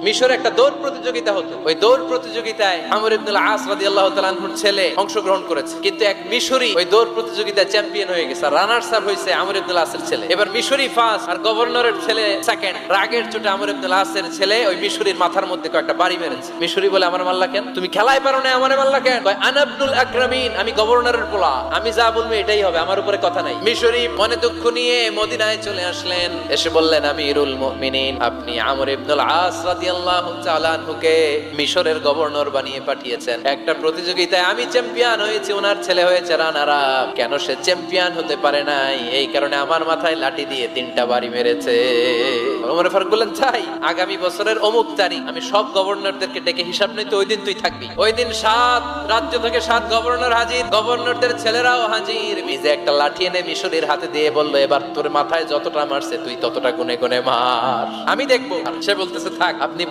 মিশরে একটা দৌড় প্রতিযোগিতা হতো। ওই দৌড় প্রতিযোগিতায় আমর ইবনুল আস রাদিয়াল্লাহু তাআলা আনহুর ছেলে অংশগ্রহণ করেছে, কিন্তু এক মিশরি ওই দৌড় প্রতিযোগিতায় চ্যাম্পিয়ন হয়ে গেছে। রানার্স আপ হয়েছে আমর ইবনুল আসের ছেলে। এবার মিশরি ফার্স্ট আর গভর্নরের ছেলে সেকেন্ড। রাগের চোটে আমর ইবনুল আসের ছেলে ওই মিশরির মাথার মধ্যে কয়েকটা বাড়ি মেরেছে। মিশরি বলে, আমার মারলা কেন? তুমি খেলায় পারো না, আমারে মারলা কেন? কয়, আনা ইবনুল আকরামিন, আমি গভর্নরের পোলা, আমি যা বলবো এটাই হবে, আমার উপরে কথা নাই। মিশরি মনে দুঃখ নিয়ে মদিনায় চলে আসলেন। এসে বললেন, আমিরুল মুমিনিন, আপনি আমর ইবনুল আস রাদিয়াল্লাহু তাআলা আনহুকে মিশরের গভর্নর বানিয়ে পাঠিয়েছেন। একটা প্রতিযোগিতায় আমি চ্যাম্পিয়ন হয়েছি, ওনার ছেলে হয়েছে রানার আপ। কেন সে চ্যাম্পিয়ন হতে পারে নাই? এই কারণে আমার মাথায় লাঠি দিয়ে 3টা বাড়ি মেরেছে। ওমর ফারুক বললেন, তাই আগামী বছরের অমুক তারিখ আমি সব গভর্নরদেরকে ডেকে হিসাব নিতে, ওই দিন তুই থাকবি। ওই দিন 7 রাজ্য থেকে 7 গভর্নর হাজির, গভর্নরদের ছেলেরাও হাজির। মিজে একটা লাঠি এনে মিশরের হাতে দিয়ে বলল, এবার তোর মাথায় যতটা মারছে তুই ততটা গুনে গুনে মার, আমি দেখবো। সে বলতেছে, থাক, আপনি